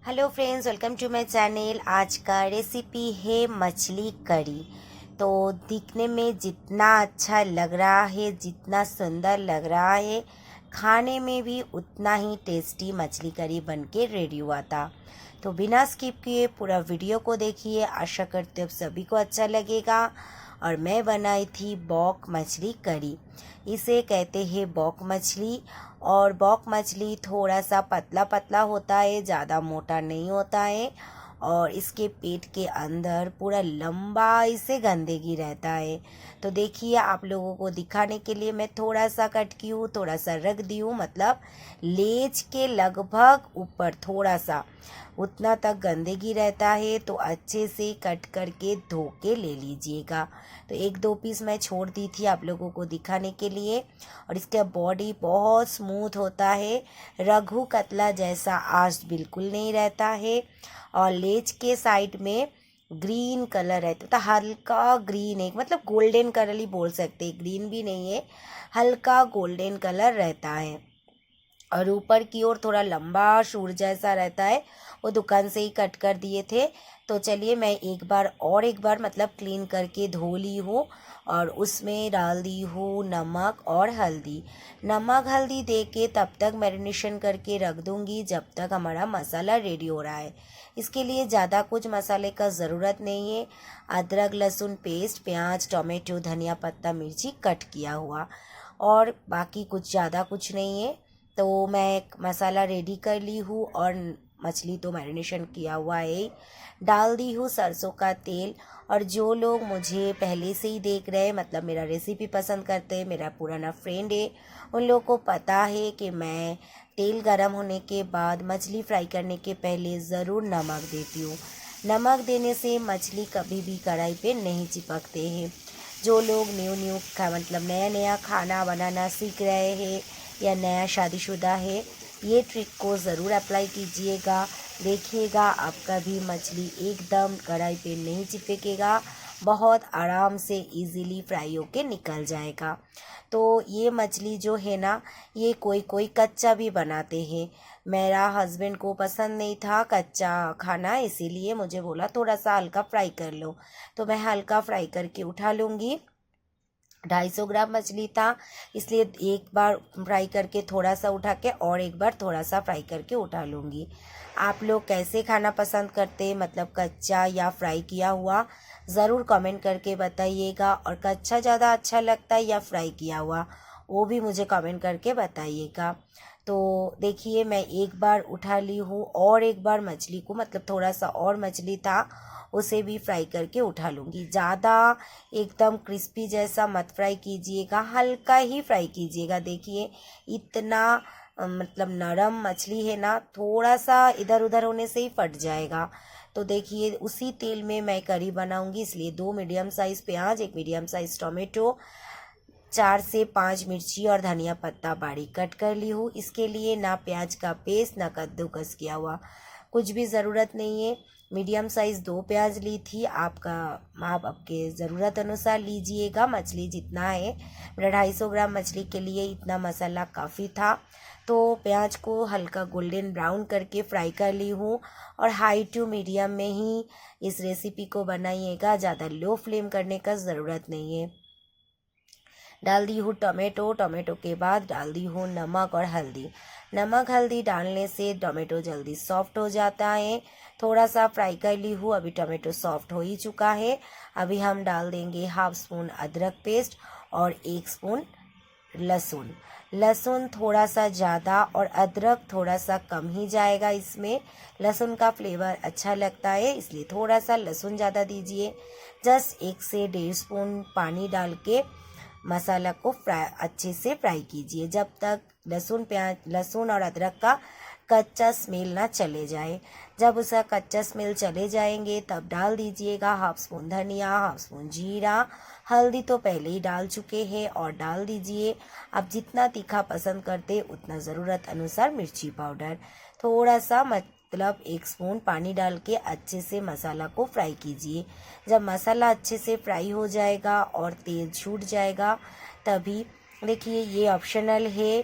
Hello friends, welcome to my channel. आज का recipe है मछली करी। तो दिखने में जितना अच्छा लग रहा है, जितना सुंदर लग रहा है, खाने में भी उतना ही टेस्टी मछली करी बनके रेडी हुआ था। तो बिना स्किप किए पूरा वीडियो को देखिए। आशा करते हो सभी को अच्छा लगेगा। और मैं बनाई थी बॉक मछली करी। इसे कहते हैं बॉक मछली। और बॉक मछली थोड़ा सा पतला पतला होता है, ज़्यादा मोटा नहीं होता है। और इसके पेट के अंदर पूरा लंबा इसे गंदगी रहता है। तो देखिए, आप लोगों को दिखाने के लिए मैं थोड़ा सा कट की हूँ, थोड़ा सा रख दी हूँ, मतलब लेज के लगभग ऊपर थोड़ा सा उतना तक गंदगी रहता है। तो अच्छे से कट करके धो के ले लीजिएगा। तो एक दो पीस मैं छोड़ दी थी आप लोगों को दिखाने के लिए। और इसका बॉडी बहुत स्मूथ होता है, रघु कतला जैसा आज बिल्कुल नहीं रहता है। और लेज के साइड में ग्रीन कलर रहता है, तो हल्का ग्रीन है, मतलब गोल्डन कलर ही बोल सकते हैं, ग्रीन भी नहीं है, हल्का गोल्डन कलर रहता है। और ऊपर की ओर थोड़ा लंबा सूर जैसा रहता है। वो दुकान से ही कट कर दिए थे। तो चलिए, मैं एक बार मतलब क्लीन करके धो ली हूँ। और उसमें डाल दी हूँ नमक और हल्दी। नमक हल्दी दे के तब तक मैरिनेशन करके रख दूँगी जब तक हमारा मसाला रेडी हो रहा है। इसके लिए ज़्यादा कुछ मसाले का ज़रूरत नहीं है। अदरक लहसुन पेस्ट, प्याज, टोमेटो, धनिया पत्ता, मिर्ची कट किया हुआ, और बाकी कुछ ज़्यादा कुछ नहीं है। तो मैं एक मसाला रेडी कर ली हूँ। और मछली तो मैरिनेशन किया हुआ है। डाल दी हूँ सरसों का तेल। और जो लोग मुझे पहले से ही देख रहे हैं, मतलब मेरा रेसिपी पसंद करते हैं, मेरा पुराना फ्रेंड है, उन लोगों को पता है कि मैं तेल गरम होने के बाद मछली फ्राई करने के पहले ज़रूर नमक देती हूँ। नमक देने से मछली कभी भी कढ़ाई पे नहीं चिपकते हैं। जो लोग न्यू का मतलब नया नया खाना बनाना सीख रहे हैं या नया शादीशुदा है, ये ट्रिक को ज़रूर अप्लाई कीजिएगा। देखिएगा, आपका भी मछली एकदम कढ़ाई पे नहीं चिपकेगा, बहुत आराम से इजीली फ्राई होके निकल जाएगा। तो ये मछली जो है ना, ये कोई कोई कच्चा भी बनाते हैं। मेरा हस्बैंड को पसंद नहीं था कच्चा खाना, इसीलिए मुझे बोला थोड़ा सा हल्का फ्राई कर लो। तो मैं हल्का फ्राई करके उठा लूँगी। 250 ग्राम मछली था, इसलिए एक बार फ्राई करके थोड़ा सा उठा के और एक बार थोड़ा सा फ्राई करके उठा लूँगी। आप लोग कैसे खाना पसंद करते हैं, मतलब कच्चा या फ्राई किया हुआ, ज़रूर कमेंट करके बताइएगा। और कच्चा ज़्यादा अच्छा लगता है या फ्राई किया हुआ, वो भी मुझे कमेंट करके बताइएगा। तो देखिए, मैं एक बार उठा ली हूँ और एक बार मछली को, मतलब थोड़ा सा और मछली था, उसे भी फ्राई करके उठा लूँगी। ज़्यादा एकदम क्रिस्पी जैसा मत फ्राई कीजिएगा, हल्का ही फ्राई कीजिएगा। देखिए, इतना मतलब नरम मछली है ना, थोड़ा सा इधर उधर होने से ही फट जाएगा। तो देखिए, उसी तेल में मैं करी बनाऊंगी, इसलिए 2 मीडियम साइज़ प्याज, 1 मीडियम साइज़ टोमेटो, 4 से 5 मिर्ची और धनिया पत्ता बारीक कट कर ली हूँ। इसके लिए ना प्याज का पेस्ट, ना कद्दूकस किया हुआ, कुछ भी ज़रूरत नहीं है। मीडियम साइज़ 2 प्याज ली थी। आप आपके ज़रूरत अनुसार लीजिएगा, मछली जितना है। मेरा 250 ग्राम मछली के लिए इतना मसाला काफ़ी था। तो प्याज को हल्का गोल्डन ब्राउन करके फ्राई कर ली हूँ। और हाई टू मीडियम में ही इस रेसिपी को बनाइएगा, ज़्यादा लो फ्लेम करने का ज़रूरत नहीं है। डाल दी हूँ टोमेटो। टोमेटो के बाद डाल दी हूँ नमक और हल्दी। नमक हल्दी डालने से टोमेटो जल्दी सॉफ्ट हो जाता है। थोड़ा सा फ्राई कर ली हूँ, अभी टोमेटो सॉफ्ट हो ही चुका है। अभी हम डाल देंगे हाफ स्पून अदरक पेस्ट और 1 स्पून लहसुन। लहसुन थोड़ा सा ज़्यादा और अदरक थोड़ा सा कम ही जाएगा इसमें। लहसुन का फ्लेवर अच्छा लगता है, इसलिए थोड़ा सा लहसुन ज़्यादा दीजिए। जस्ट 1 से 1.5 स्पून पानी डाल के मसाला को अच्छे से फ्राई कीजिए, जब तक लहसुन और अदरक का कच्चा स्मेल ना चले जाए। जब उसका कच्चा स्मेल चले जाएंगे तब डाल दीजिएगा हाफ स्पून धनिया, हाफ स्पून जीरा। हल्दी तो पहले ही डाल चुके हैं, और डाल दीजिए आप जितना तीखा पसंद करते उतना ज़रूरत अनुसार मिर्ची पाउडर। थोड़ा सा मतलब 1 स्पून पानी डाल के अच्छे से मसाला को फ्राई कीजिए। जब मसाला अच्छे से फ्राई हो जाएगा और तेल छूट जाएगा, तभी देखिए ये ऑप्शनल है।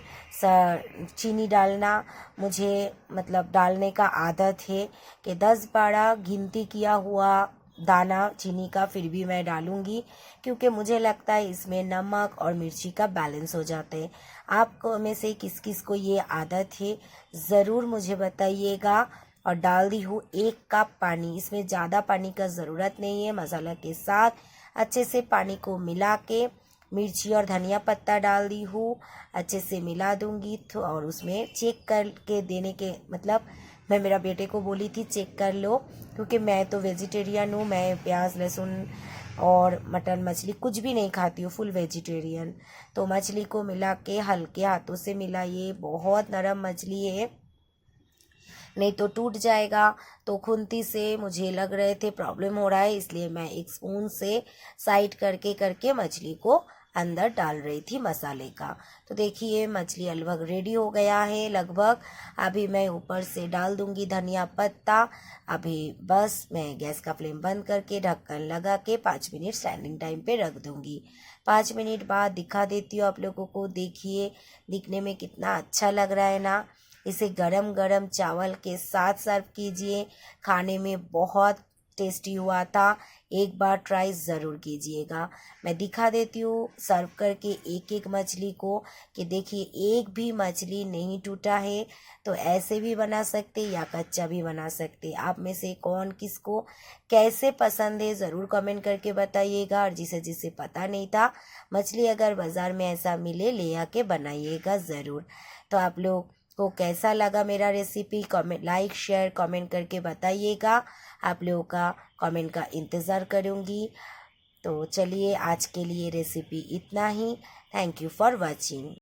चीनी डालना मुझे मतलब डालने का आदत है कि 10-12 गिनती किया हुआ दाना चीनी का फिर भी मैं डालूंगी, क्योंकि मुझे लगता है इसमें नमक और मिर्ची का बैलेंस हो जाता है। आपको में से किस किस को ये आदत है ज़रूर मुझे बताइएगा। और डाल दी हूँ 1 कप पानी, इसमें ज़्यादा पानी का ज़रूरत नहीं है। मसाला के साथ अच्छे से पानी को मिला के मिर्ची और धनिया पत्ता डाल दी हूँ, अच्छे से मिला दूंगी। तो और उसमें चेक करके देने के मतलब मैं मेरा बेटे को बोली थी चेक कर लो, क्योंकि मैं तो वेजिटेरियन हूँ, मैं प्याज लहसुन और मटन मछली कुछ भी नहीं खाती हूँ, फुल वेजिटेरियन। तो मछली को मिला के हल्के हाथों से मिलाइए, बहुत नरम मछली है नहीं तो टूट जाएगा। तो खुंती से मुझे लग रहे थे प्रॉब्लम हो रहा है, इसलिए मैं एक स्पून से साइड करके करके मछली को अंदर डाल रही थी मसाले का। तो देखिए मछली लगभग रेडी हो गया है लगभग। अभी मैं ऊपर से डाल दूंगी धनिया पत्ता। अभी बस मैं गैस का फ्लेम बंद करके ढक्कन लगा के 5 मिनट स्टैंडिंग टाइम पे रख दूंगी। 5 मिनट बाद दिखा देती हूँ आप लोगों को। देखिए दिखने में कितना अच्छा लग रहा है ना। इसे गरम गरम चावल के साथ सर्व कीजिए, खाने में बहुत टेस्टी हुआ था। एक बार ट्राई ज़रूर कीजिएगा। मैं दिखा देती हूँ सर्व करके एक एक मछली को कि देखिए एक भी मछली नहीं टूटा है। तो ऐसे भी बना सकते या कच्चा भी बना सकते। आप में से कौन किसको कैसे पसंद है ज़रूर कमेंट करके बताइएगा। और जिसे जिसे पता नहीं था मछली अगर बाज़ार में ऐसा मिले ले आके बनाइएगा ज़रूर। तो आप लोग को कैसा लगा मेरा recipe comment like share comment करके बताइएगा। आप लोगों का कमेंट का इंतज़ार करूँगी। तो चलिए आज के लिए रेसिपी इतना ही। Thank you for watching.